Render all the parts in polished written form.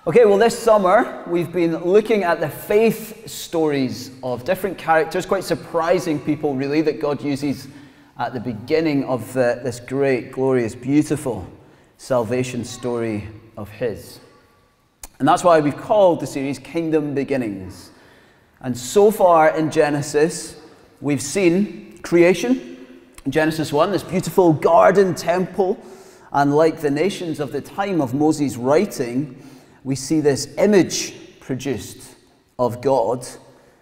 Okay, well, this summer we've been looking at the faith stories of different characters, quite surprising people really, that God uses at the beginning of this great, glorious, beautiful salvation story of His. And that's why we've called the series Kingdom Beginnings. And so far in Genesis, we've seen creation. In Genesis 1, this beautiful garden temple, and like the nations of the time of Moses' writing, we see this image produced of God,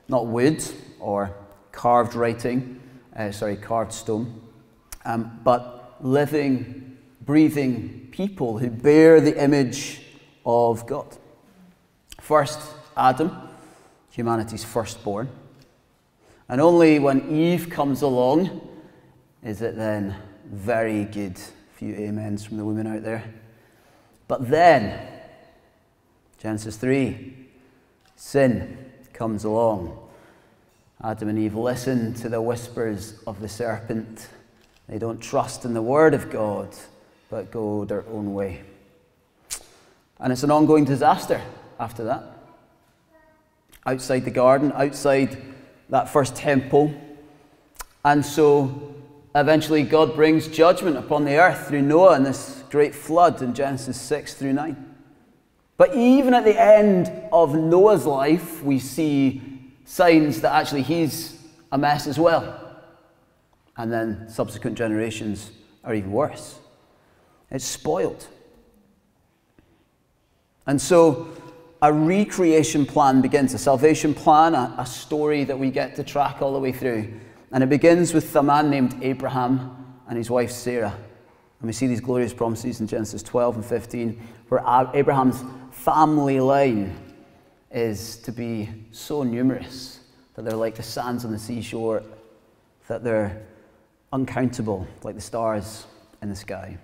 not wood or carved carved stone, but living, breathing people who bear the image of God. First, Adam, humanity's firstborn. And only when Eve comes along is it then very good. A few amens from the women out there. But then, Genesis 3, sin comes along. Adam and Eve listen to the whispers of the serpent. They don't trust in the word of God, but go their own way. And it's an ongoing disaster after that. Outside the garden, outside that first temple. And so, eventually God brings judgment upon the earth through Noah and this great flood in Genesis 6 through 9. But even at the end of Noah's life, we see signs that actually he's a mess as well. And then subsequent generations are even worse. It's spoiled. And so a recreation plan begins, a salvation plan, a story that we get to track all the way through. And it begins with a man named Abraham and his wife Sarah. And we see these glorious promises in Genesis 12 and 15, where Abraham's family line is to be so numerous that they're like the sands on the seashore, that they're uncountable, like the stars in the sky.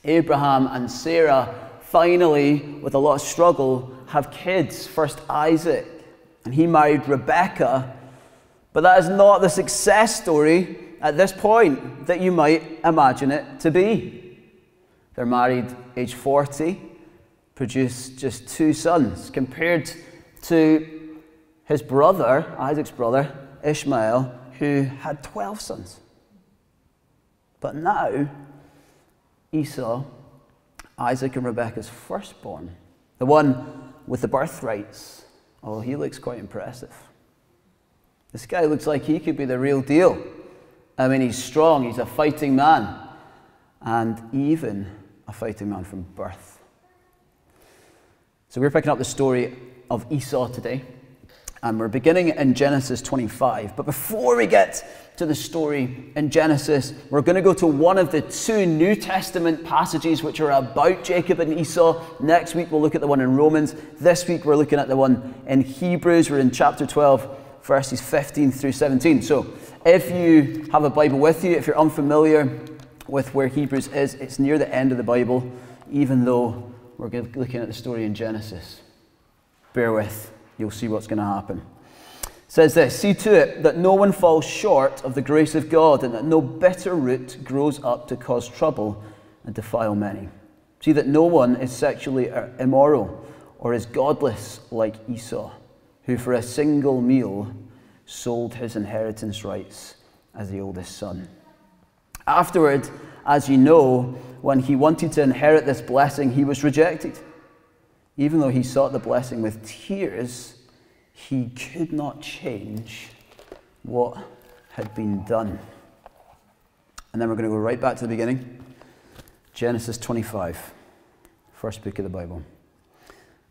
Abraham and Sarah finally, with a lot of struggle, have kids. First Isaac, and he married Rebekah. But that is not the success story at this point that you might imagine it to be. They're married age 40, produce just 2 sons, compared to his brother, Isaac's brother, Ishmael, who had 12 sons. But now, Esau, Isaac and Rebekah's firstborn, the one with the birthrights, oh, he looks quite impressive. This guy looks like he could be the real deal. I mean, he's strong, he's a fighting man, and even a fighting man from birth. So we're picking up the story of Esau today, and we're beginning in Genesis 25. But before we get to the story in Genesis, we're going to go to one of the 2 New Testament passages which are about Jacob and Esau. Next week we'll look at the one in Romans. This week we're looking at the one in Hebrews. We're in chapter 12, verses 15 through 17. So if you have a Bible with you, if you're unfamiliar with where Hebrews is, it's near the end of the Bible, even though we're looking at the story in Genesis. Bear with, you'll see what's going to happen. It says this: "See to it that no one falls short of the grace of God, and that no bitter root grows up to cause trouble and defile many. See that no one is sexually immoral or is godless like Esau, who for a single meal sold his inheritance rights as the oldest son. Afterward, as you know, when he wanted to inherit this blessing, he was rejected. Even though he sought the blessing with tears, he could not change what had been done." And then we're going to go right back to the beginning. Genesis 25, first book of the Bible.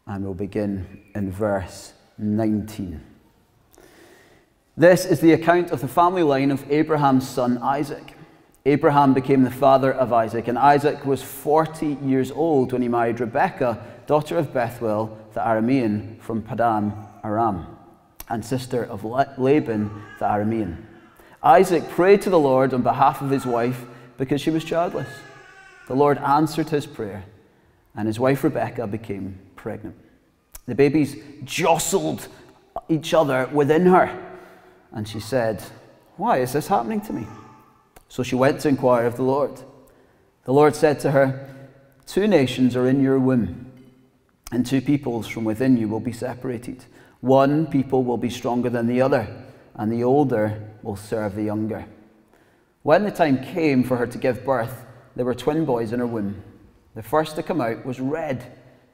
And we'll begin in verse 19. "This is the account of the family line of Abraham's son Isaac. Abraham became the father of Isaac, and Isaac was 40 years old when he married Rebekah, daughter of Bethuel the Aramean from Paddan Aram, and sister of Laban the Aramean. Isaac prayed to the Lord on behalf of his wife because she was childless. The Lord answered his prayer, and his wife Rebekah became pregnant. The babies jostled each other within her, and she said, 'Why is this happening to me?' So she went to inquire of the Lord. The Lord said to her, 2 nations are in your womb, and two peoples from within you will be separated. One people will be stronger than the other, and the older will serve the younger." When the time came for her to give birth, there were twin boys in her womb. The first to come out was red,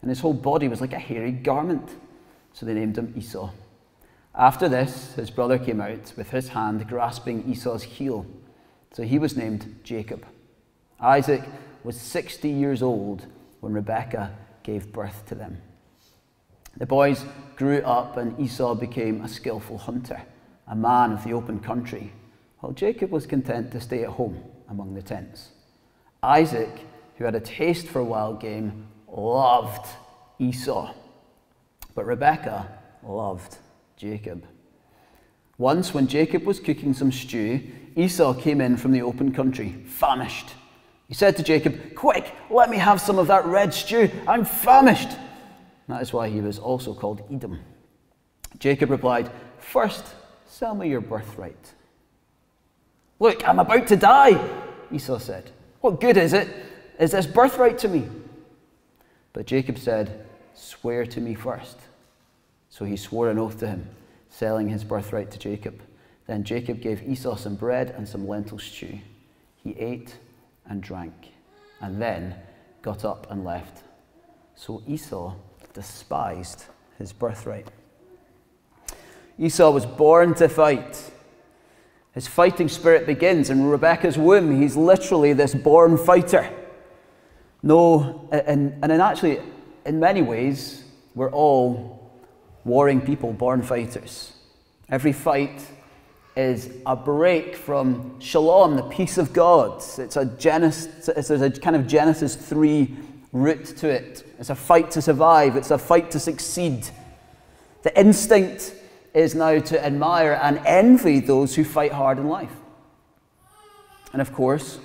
and his whole body was like a hairy garment. So they named him Esau. After this, his brother came out with his hand grasping Esau's heel. So he was named Jacob. Isaac was 60 years old when Rebekah gave birth to them. The boys grew up, and Esau became a skillful hunter, a man of the open country, while Jacob was content to stay at home among the tents. Isaac, who had a taste for wild game, loved Esau, but Rebekah loved Jacob. Once, when Jacob was cooking some stew, Esau came in from the open country, famished. He said to Jacob, "Quick, let me have some of that red stew. I'm famished." That is why he was also called Edom. Jacob replied, "First, sell me your birthright." "Look, I'm about to die," Esau said. "What good is this birthright to me?" But Jacob said, "Swear to me first." So he swore an oath to him, selling his birthright to Jacob. Then Jacob gave Esau some bread and some lentil stew. He ate and drank, and then got up and left. So Esau despised his birthright. Esau was born to fight. His fighting spirit begins in Rebekah's womb. He's literally this born fighter. In many ways, we're all warring people, born fighters. Every fight is a break from shalom, the peace of God. There's a kind of Genesis 3 root to it. It's a fight to survive. It's a fight to succeed. The instinct is now to admire and envy those who fight hard in life. And of course,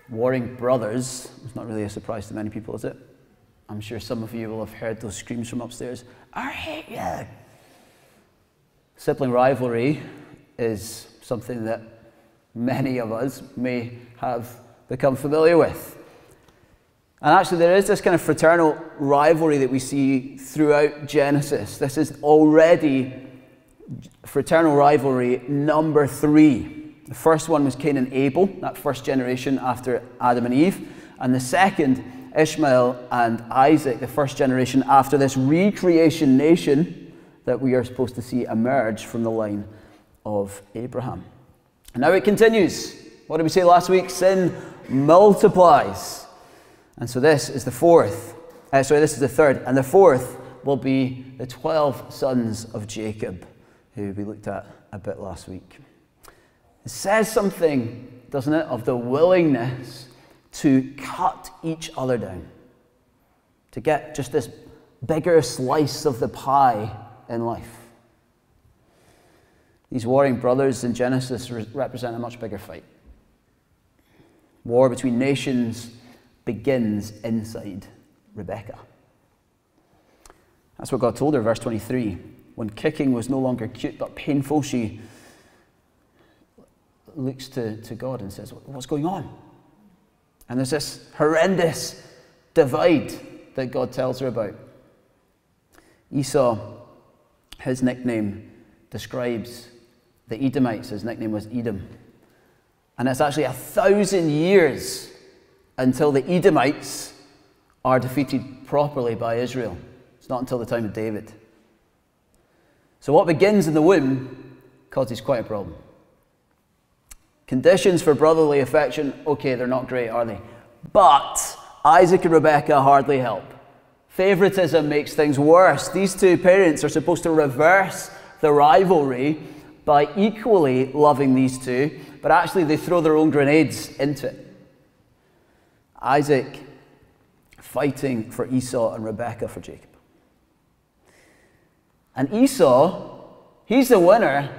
warring brothers is not really a surprise to many people, is it? I'm sure some of you will have heard those screams from upstairs. "I hate you!" Sibling rivalry is something that many of us may have become familiar with. And actually, there is this kind of fraternal rivalry that we see throughout Genesis. This is already fraternal rivalry number 3. The first one was Cain and Abel, that first generation after Adam and Eve. And the second, Ishmael and Isaac, the first generation after this recreation nation that we are supposed to see emerge from the line of Abraham. And now it continues. What did we say last week? Sin multiplies. And so this is the third. And the fourth will be the 12 sons of Jacob, who we looked at a bit last week. It says something, doesn't it, of the willingness to cut each other down, to get just this bigger slice of the pie in life. These warring brothers in Genesis represent a much bigger fight. War between nations begins inside Rebekah. That's what God told her, verse 23. When kicking was no longer cute but painful, she looks to God and says, "What's going on?" And there's this horrendous divide that God tells her about. Esau, his nickname describes the Edomites. His nickname was Edom. And it's actually 1,000 years until the Edomites are defeated properly by Israel. It's not until the time of David. So what begins in the womb causes quite a problem. Conditions for brotherly affection, okay, they're not great, are they? But Isaac and Rebekah hardly help. Favoritism makes things worse. These two parents are supposed to reverse the rivalry by equally loving these two, but actually they throw their own grenades into it. Isaac fighting for Esau and Rebekah for Jacob. And Esau, he's the winner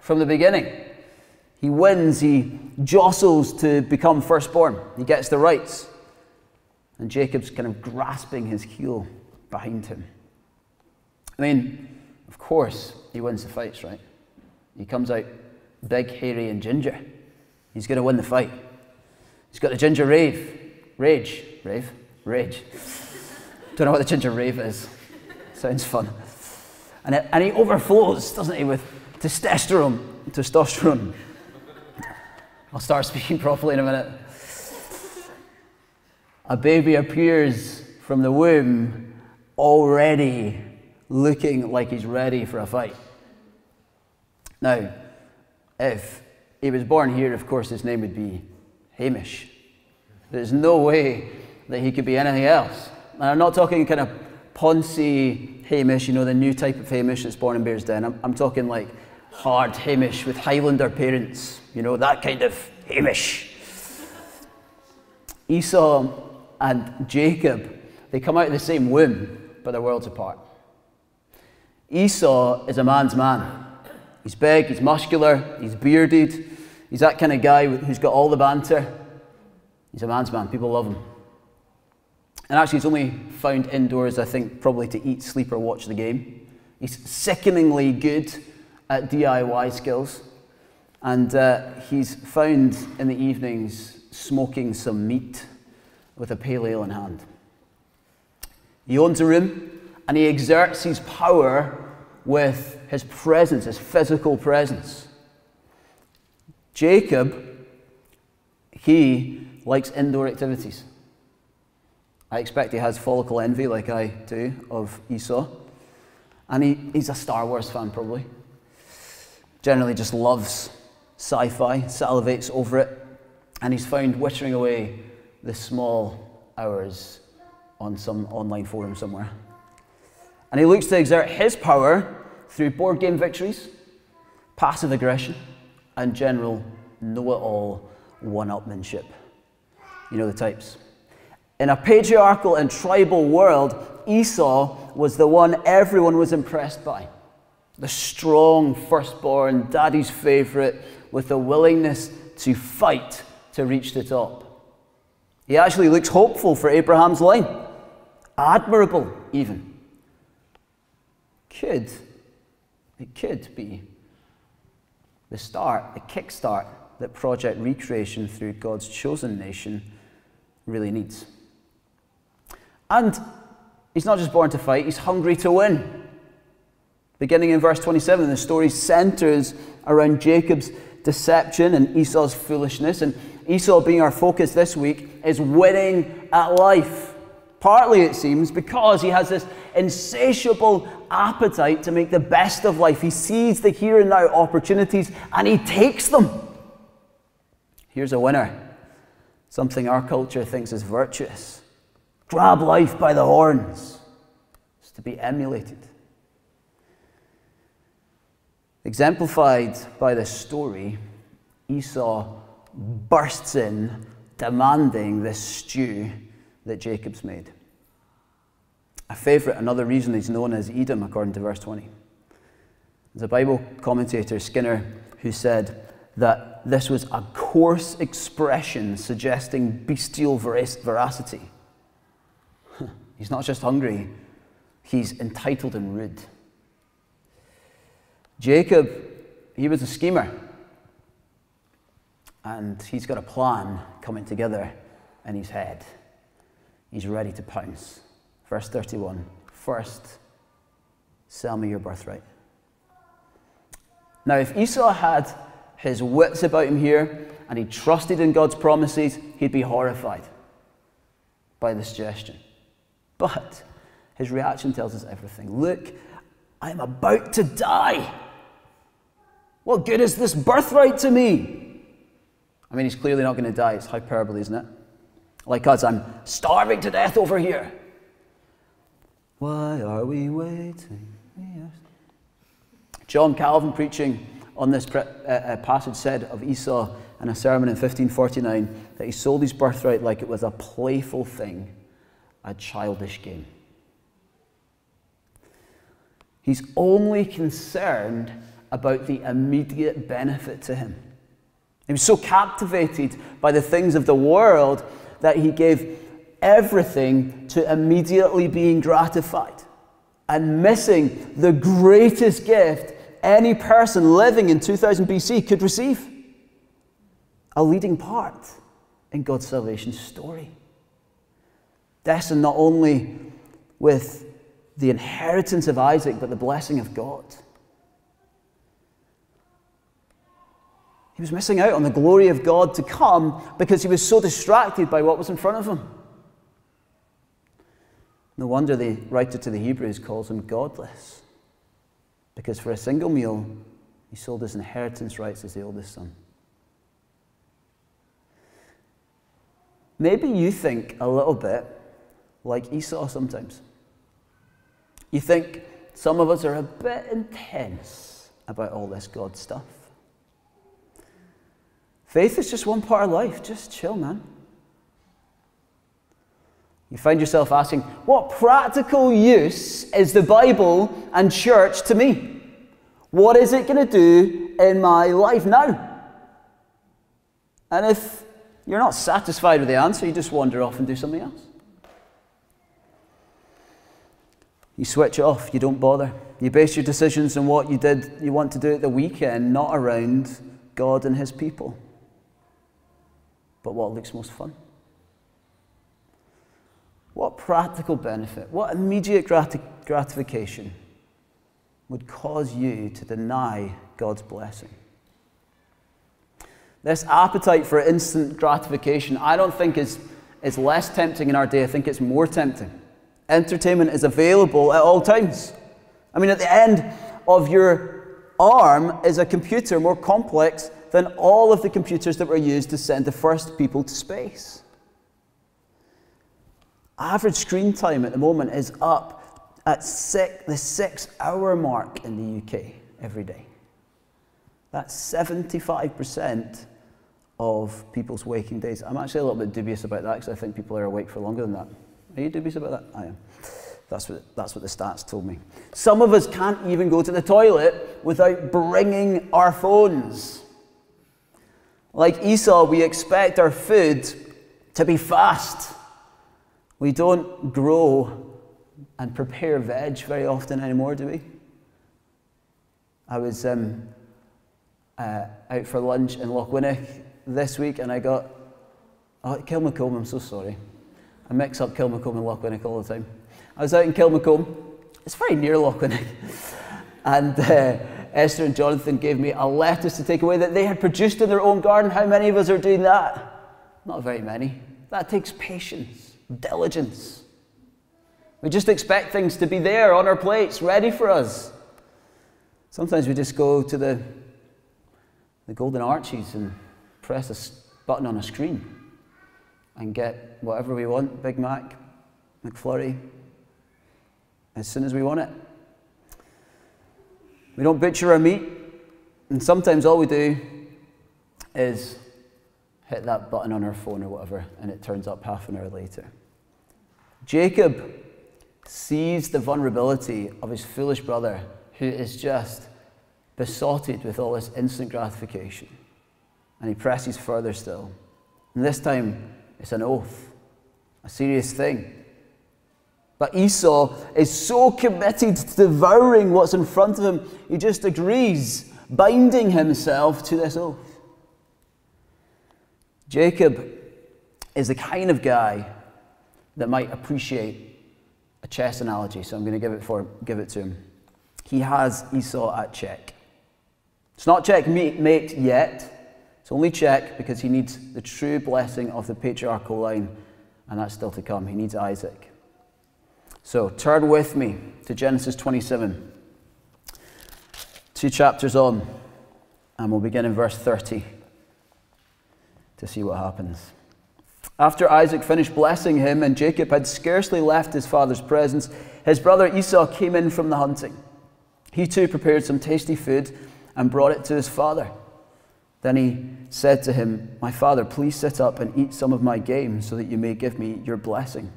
from the beginning. He wins, he jostles to become firstborn. He gets the rights. And Jacob's kind of grasping his heel behind him. I mean, of course, he wins the fights, right? He comes out big, hairy, and ginger. He's going to win the fight. He's got the ginger rage. Don't know what the ginger rave is. Sounds fun. And he overflows, doesn't he, with testosterone. I'll start speaking properly in a minute. A baby appears from the womb already looking like he's ready for a fight. Now, if he was born here, of course, his name would be Hamish. There's no way that he could be anything else. And I'm not talking kind of Poncy Hamish, you know, the new type of Hamish that's born in Bearsden. I'm talking like hard Hamish with Highlander parents, you know, that kind of Hamish. Esau and Jacob, they come out of the same womb, but they're worlds apart. Esau is a man's man. He's big, he's muscular, he's bearded. He's that kind of guy who's got all the banter. He's a man's man. People love him. And actually, he's only found indoors, I think, probably to eat, sleep, or watch the game. He's sickeningly good at DIY skills. And he's found in the evenings smoking some meat with a pale ale in hand. He owns a room, and he exerts his power with his presence, his physical presence. Jacob, he likes indoor activities. I expect he has follicle envy, like I do, of Esau. And he's a Star Wars fan, probably. Generally just loves sci-fi, salivates over it. And he's found wittering away the small hours on some online forum somewhere. And he looks to exert his power through board game victories, passive aggression, and general know-it-all one-upmanship. You know the types. In a patriarchal and tribal world, Esau was the one everyone was impressed by. The strong firstborn, daddy's favorite, with the willingness to fight to reach the top. He actually looks hopeful for Abraham's line. Admirable, even. It could be the start, the kickstart that Project Recreation through God's chosen nation really needs. And he's not just born to fight, he's hungry to win. Beginning in verse 27, the story centers around Jacob's deception and Esau's foolishness. And Esau, being our focus this week, is winning at life. Partly, it seems, because he has this insatiable appetite to make the best of life. He sees the here and now opportunities and he takes them. Here's a winner. Something our culture thinks is virtuous. Grab life by the horns. It's to be emulated. Exemplified by this story, Esau bursts in demanding this stew that Jacob's made. A favourite, another reason he's known as Edom, according to verse 20. There's a Bible commentator, Skinner, who said that this was a coarse expression suggesting bestial veracity. He's not just hungry, he's entitled and rude. Jacob, he was a schemer. And he's got a plan coming together in his head. He's ready to pounce. Verse 31, first, sell me your birthright. Now, if Esau had his wits about him here, and he trusted in God's promises, he'd be horrified by the suggestion. But his reaction tells us everything. Look, I'm about to die. What good is this birthright to me? I mean, he's clearly not going to die. It's hyperbole, isn't it? Like us, I'm starving to death over here. Why are we waiting? Yes. John Calvin, preaching on this passage, said of Esau in a sermon in 1549 that he sold his birthright like it was a playful thing, a childish game. He's only concerned about the immediate benefit to him. He was so captivated by the things of the world that he gave everything to immediately being gratified and missing the greatest gift any person living in 2000 BC could receive. A leading part in God's salvation story. Destined not only with the inheritance of Isaac, but the blessing of God. He was missing out on the glory of God to come because he was so distracted by what was in front of him. No wonder the writer to the Hebrews calls him godless, because for a single meal, he sold his inheritance rights as the oldest son. Maybe you think a little bit like Esau sometimes. You think some of us are a bit intense about all this God stuff. Faith is just one part of life. Just chill, man. You find yourself asking, what practical use is the Bible and church to me? What is it going to do in my life now? And if you're not satisfied with the answer, you just wander off and do something else. You switch off, you don't bother. You base your decisions on what you want to do at the weekend, not around God and his people, but what looks most fun. What practical benefit, what immediate gratification would cause you to deny God's blessing? This appetite for instant gratification, I don't think is less tempting in our day. I think it's more tempting. Entertainment is available at all times. I mean, at the end of your arm is a computer more complex than all of the computers that were used to send the first people to space. Average screen time at the moment is up at the 6-hour mark in the UK every day. That's 75% of people's waking days. I'm actually a little bit dubious about that because I think people are awake for longer than that. Are you dubious about that? I am. That's what the stats told me. Some of us can't even go to the toilet without bringing our phones. Like Esau, we expect our food to be fast. We don't grow and prepare veg very often anymore, do we? I was out for lunch in Lochwinnock this week, and I got Kilmacombe. I'm so sorry. I mix up Kilmacombe and Lochwinnock all the time. I was out in Kilmacombe. It's very near Lochwinnock. And Esther and Jonathan gave me a lettuce to take away that they had produced in their own garden. How many of us are doing that? Not very many. That takes patience, diligence. We just expect things to be there on our plates, ready for us. Sometimes we just go to the Golden Arches and press a button on a screen and get whatever we want, Big Mac, McFlurry, as soon as we want it. We don't butcher our meat, and sometimes all we do is hit that button on our phone or whatever, and it turns up half an hour later. Jacob sees the vulnerability of his foolish brother, who is just besotted with all this instant gratification. And he presses further still. And this time, it's an oath, a serious thing. But Esau is so committed to devouring what's in front of him, he just agrees, binding himself to this oath. Jacob is the kind of guy that might appreciate a chess analogy, so I'm going to give it to him. He has Esau at check. It's not checkmate yet. It's only check because he needs the true blessing of the patriarchal line, and that's still to come. He needs Isaac. So turn with me to Genesis 27. 2 chapters on, and we'll begin in verse 30 to see what happens. After Isaac finished blessing him and Jacob had scarcely left his father's presence, his brother Esau came in from the hunting. He too prepared some tasty food and brought it to his father. Then he said to him, "My father, please sit up and eat some of my game so that you may give me your blessing."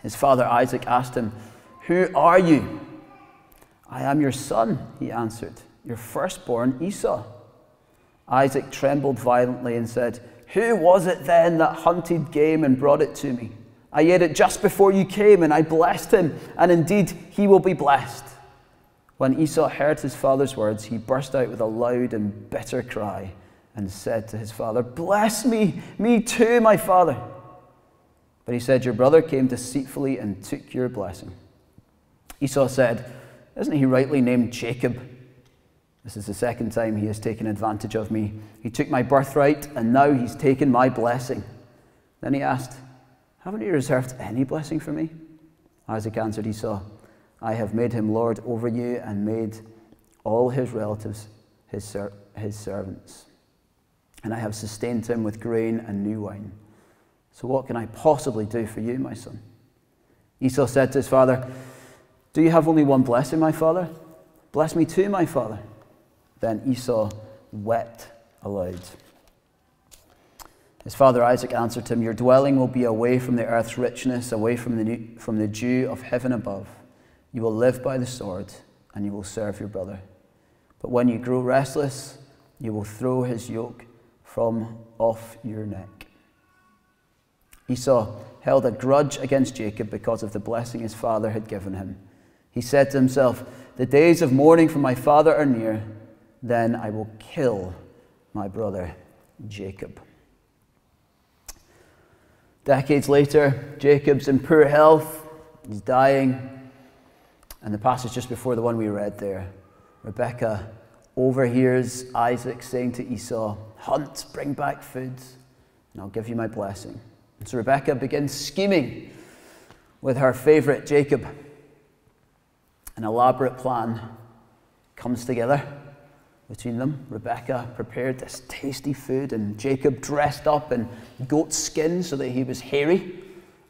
His father Isaac asked him, "Who are you?" "I am your son," he answered, "your firstborn Esau." Isaac trembled violently and said, "Who was it then that hunted game and brought it to me? I ate it just before you came, and I blessed him, and indeed he will be blessed." When Esau heard his father's words, he burst out with a loud and bitter cry and said to his father, "Bless me, me too, my father." But he said, your brother came deceitfully and took your blessing. Esau said, isn't he rightly named Jacob? This is the second time he has taken advantage of me. He took my birthright, and now he's taken my blessing. Then he asked, haven't you reserved any blessing for me? Isaac answered Esau, I have made him lord over you and made all his relatives his servants. And I have sustained him with grain and new wine. So what can I possibly do for you, my son? Esau said to his father, do you have only one blessing, my father? Bless me too, my father. Then Esau wept aloud. His father Isaac answered him, your dwelling will be away from the earth's richness, away from the dew of heaven above. You will live by the sword, and you will serve your brother. But when you grow restless, you will throw his yoke from off your neck. Esau held a grudge against Jacob because of the blessing his father had given him. He said to himself, the days of mourning for my father are near, then I will kill my brother Jacob. Decades later, Jacob's in poor health, he's dying, and the passage just before the one we read there, Rebekah overhears Isaac saying to Esau, hunt, bring back food, and I'll give you my blessing. And so Rebekah begins scheming with her favorite Jacob. An elaborate plan comes together between them. Rebekah prepared this tasty food, and Jacob dressed up in goat skin so that he was hairy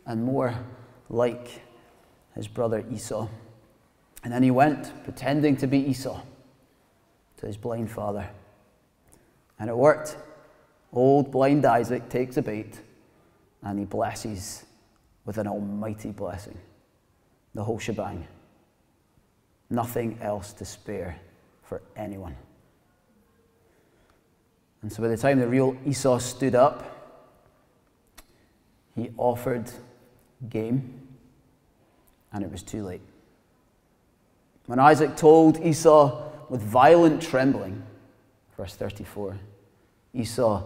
and more like his brother Esau. And then he went, pretending to be Esau, to his blind father. And it worked. Old blind Isaac takes a bait, and he blesses with an almighty blessing. The whole shebang. Nothing else to spare for anyone. And so by the time the real Esau stood up, he offered game, and it was too late. When Isaac told Esau with violent trembling, verse 34, Esau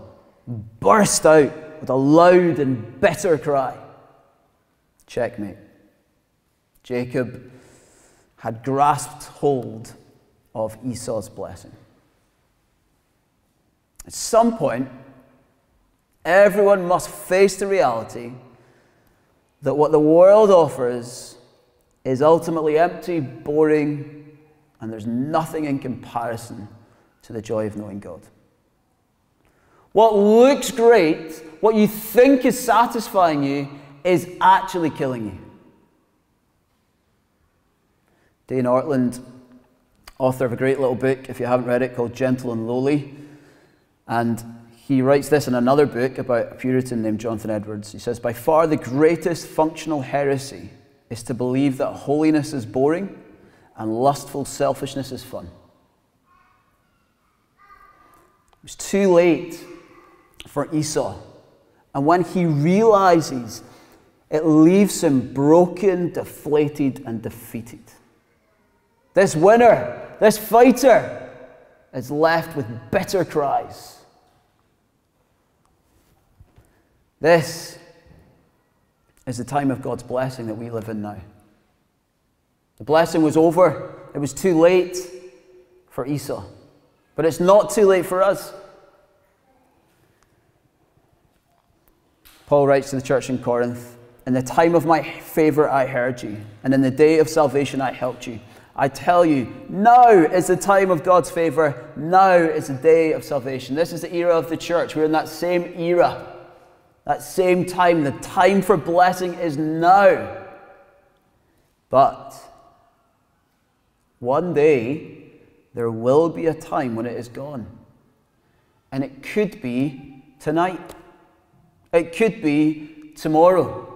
burst out with a loud and bitter cry. Checkmate. Jacob had grasped hold of Esau's blessing. At some point, everyone must face the reality that what the world offers is ultimately empty, boring, and there's nothing in comparison to the joy of knowing God. What looks great, what you think is satisfying you, is actually killing you. Dane Ortland, author of a great little book, if you haven't read it, called Gentle and Lowly, and he writes this in another book about a Puritan named Jonathan Edwards. He says, by far the greatest functional heresy is to believe that holiness is boring and lustful selfishness is fun. It was too late for Esau, and when he realizes, it leaves him broken, deflated, and defeated. This winner, this fighter, is left with bitter cries. This is the time of God's blessing that we live in now. The blessing was over. It was too late for Esau. But it's not too late for us. Paul writes to the church in Corinth, in the time of my favor I heard you, and in the day of salvation I helped you. I tell you, now is the time of God's favor. Now is the day of salvation. This is the era of the church. We're in that same era. That same time. The time for blessing is now. But one day, there will be a time when it is gone. And it could be tonight. It could be tomorrow.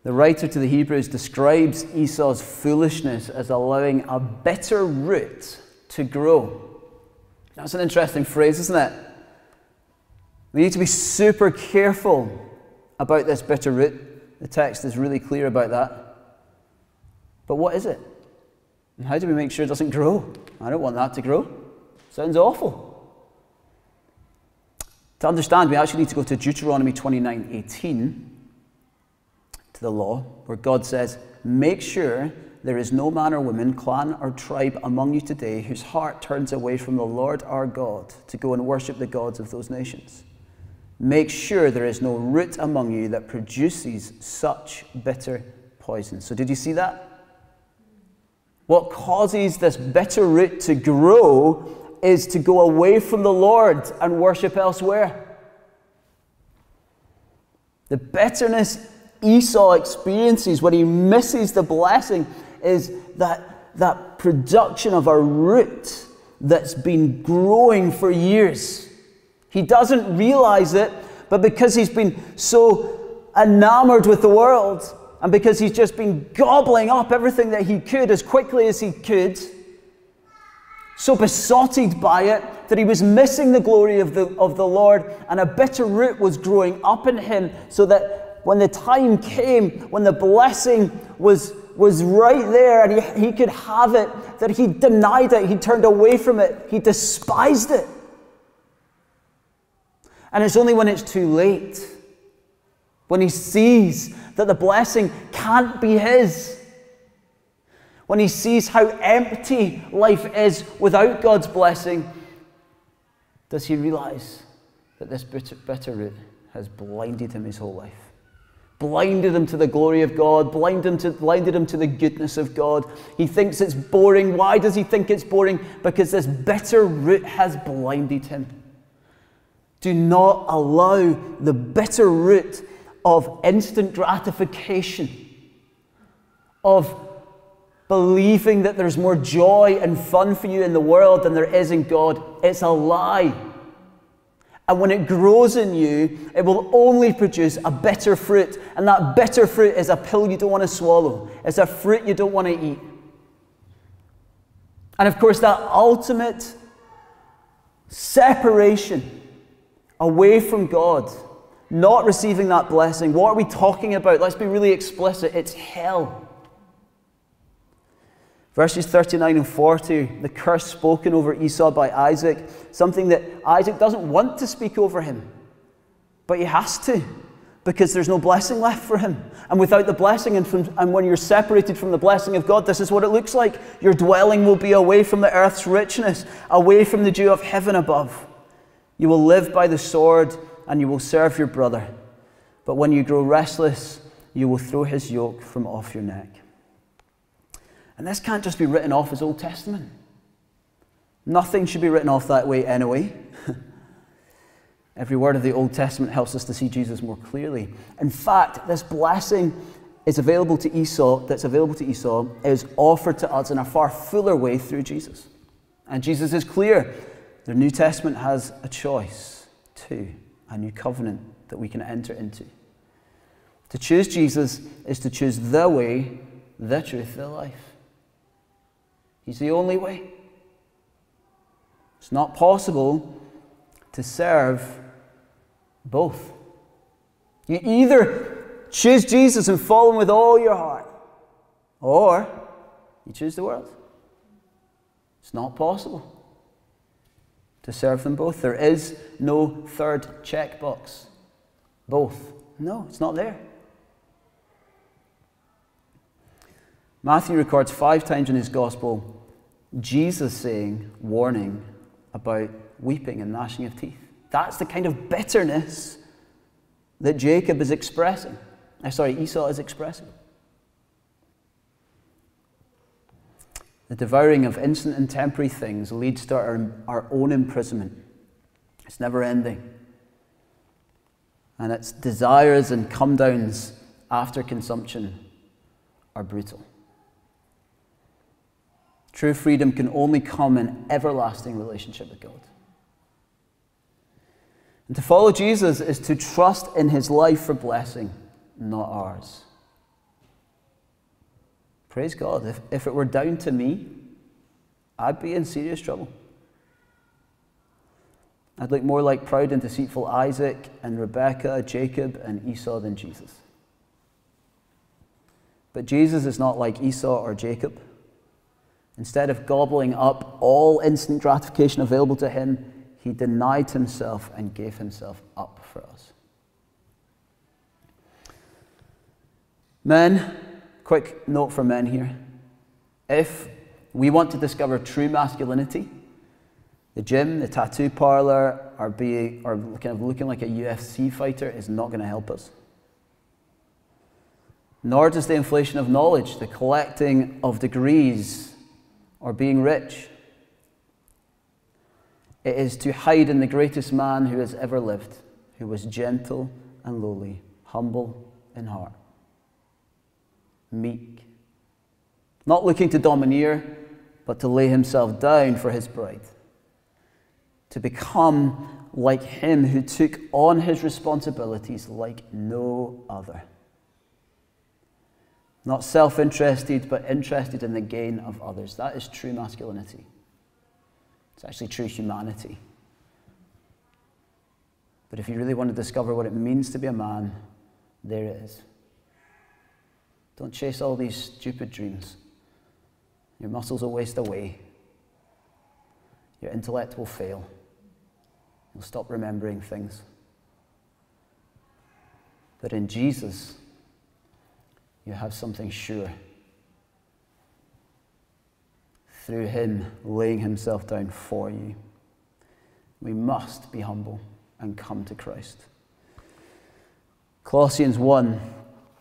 The writer to the Hebrews describes Esau's foolishness as allowing a bitter root to grow. That's an interesting phrase, isn't it? We need to be super careful about this bitter root. The text is really clear about that. But what is it? And how do we make sure it doesn't grow? I don't want that to grow. Sounds awful. To understand, we actually need to go to Deuteronomy 29:18, to the law, where God says, make sure there is no man or woman, clan or tribe among you today whose heart turns away from the Lord our God to go and worship the gods of those nations. Make sure there is no root among you that produces such bitter poison. So did you see that? What causes this bitter root to grow is to go away from the Lord and worship elsewhere. The bitterness Esau experiences when he misses the blessing is that production of a root that's been growing for years. He doesn't realize it, but because he's been so enamored with the world, and because he's just been gobbling up everything that he could as quickly as he could, so besotted by it that he was missing the glory of the Lord, and a bitter root was growing up in him, so that when the time came, when the blessing was right there and he could have it, that he denied it, he turned away from it, he despised it. And it's only when it's too late, when he sees that the blessing can't be his, when he sees how empty life is without God's blessing, does he realize that this bitter root has blinded him his whole life. Blinded him to the glory of God, blinded him to the goodness of God. He thinks it's boring. Why does he think it's boring? Because this bitter root has blinded him. Do not allow the bitter root of instant gratification, of believing that there's more joy and fun for you in the world than there is in God. It's a lie. And when it grows in you, it will only produce a bitter fruit. And that bitter fruit is a pill you don't want to swallow. It's a fruit you don't want to eat. And of course, that ultimate separation away from God, not receiving that blessing, what are we talking about? Let's be really explicit. It's hell. Verses 39 and 40, the curse spoken over Esau by Isaac, something that Isaac doesn't want to speak over him, but he has to, because there's no blessing left for him. And without the blessing, and when you're separated from the blessing of God, this is what it looks like. Your dwelling will be away from the earth's richness, away from the dew of heaven above. You will live by the sword, and you will serve your brother. But when you grow restless, you will throw his yoke from off your neck. And this can't just be written off as Old Testament. Nothing should be written off that way anyway. Every word of the Old Testament helps us to see Jesus more clearly. In fact, this blessing is available to Esau, is offered to us in a far fuller way through Jesus. And Jesus is clear. The New Testament has a choice too, a new covenant that we can enter into. To choose Jesus is to choose the way, the truth, the life. He's the only way. It's not possible to serve both. You either choose Jesus and follow him with all your heart, or you choose the world. It's not possible to serve them both. There is no third checkbox. Both. No, it's not there. Matthew records 5 times in his gospel Jesus saying, warning about weeping and gnashing of teeth. That's the kind of bitterness that Esau is expressing. The devouring of instant and temporary things leads to our own imprisonment. It's never ending. And its desires and come downs after consumption are brutal. True freedom can only come in everlasting relationship with God. And to follow Jesus is to trust in his life for blessing, not ours. Praise God. If it were down to me, I'd be in serious trouble. I'd look more like proud and deceitful Isaac and Rebekah, Jacob and Esau than Jesus. But Jesus is not like Esau or Jacob. Instead of gobbling up all instant gratification available to him, he denied himself and gave himself up for us. Men, quick note for men here. If we want to discover true masculinity, the gym, the tattoo parlor, or kind of looking like a UFC fighter is not going to help us. Nor does the inflation of knowledge, the collecting of degrees, or being rich. It is to hide in the greatest man who has ever lived, who was gentle and lowly, humble in heart, meek, not looking to domineer, but to lay himself down for his bride, to become like him who took on his responsibilities like no other. Not self-interested, but interested in the gain of others. That is true masculinity. It's actually true humanity. But if you really want to discover what it means to be a man, there it is. Don't chase all these stupid dreams. Your muscles will waste away. Your intellect will fail. You'll stop remembering things. But in Jesus, you have something sure. Through him laying himself down for you. We must be humble and come to Christ. Colossians 1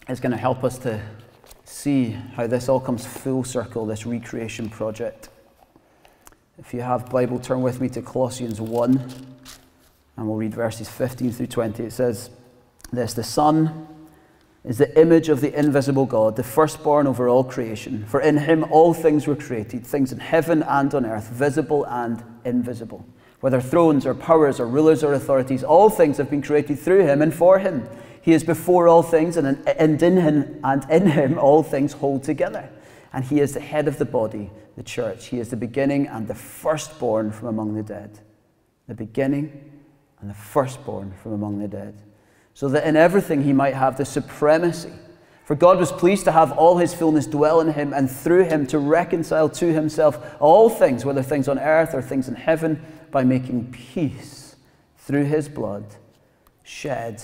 is going to help us to see how this all comes full circle, this recreation project. If you have Bible, turn with me to Colossians 1, and we'll read verses 15 through 20. It says this: the Son is the image of the invisible God, the firstborn over all creation. For in him all things were created, things in heaven and on earth, visible and invisible. Whether thrones or powers or rulers or authorities, all things have been created through him and for him. He is before all things, and in him all things hold together. And he is the head of the body, the church. He is the beginning and the firstborn from among the dead. The beginning and the firstborn from among the dead. So that in everything he might have the supremacy. For God was pleased to have all his fullness dwell in him, and through him to reconcile to himself all things, whether things on earth or things in heaven, by making peace through his blood shed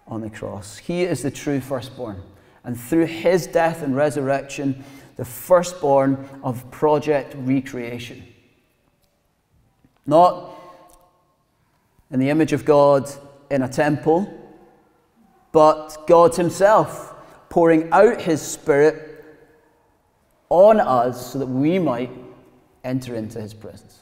on the cross. He is the true firstborn, and through his death and resurrection, the firstborn of Project Recreation. Not in the image of God in a temple, but God himself pouring out his Spirit on us so that we might enter into his presence.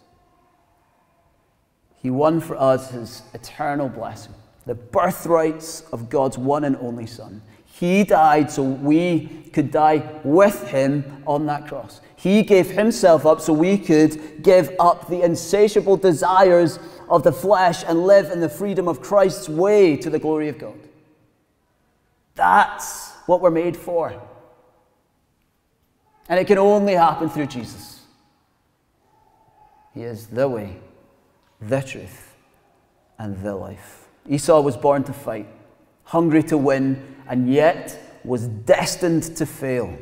He won for us his eternal blessing, the birthrights of God's one and only Son. He died so we could die with him on that cross. He gave himself up so we could give up the insatiable desires of the flesh and live in the freedom of Christ's way to the glory of God. That's what we're made for. And it can only happen through Jesus. He is the way, the truth, and the life. Esau was born to fight, hungry to win, and yet was destined to fail.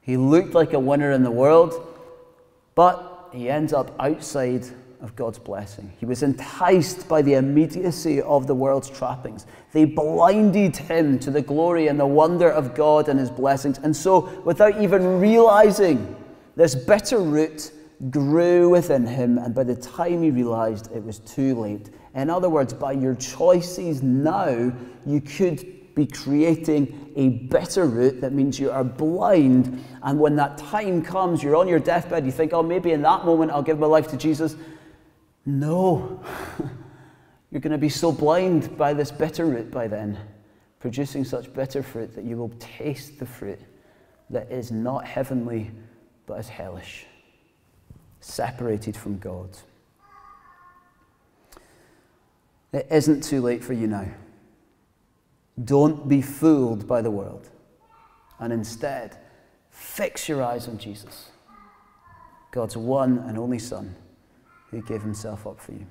He looked like a winner in the world, but he ends up outside of God's blessing. He was enticed by the immediacy of the world's trappings. They blinded him to the glory and the wonder of God and his blessings. And so, without even realizing, this bitter root grew within him, and by the time he realized, it was too late. In other words, by your choices now, you could be creating a bitter root that means you are blind, and when that time comes, you're on your deathbed, you think, oh, maybe in that moment I'll give my life to Jesus. No. You're going to be so blind by this bitter root by then, producing such bitter fruit that you will taste the fruit that is not heavenly but is hellish, separated from God. It isn't too late for you now. Don't be fooled by the world, and instead fix your eyes on Jesus, God's one and only Son, who gave himself up for you.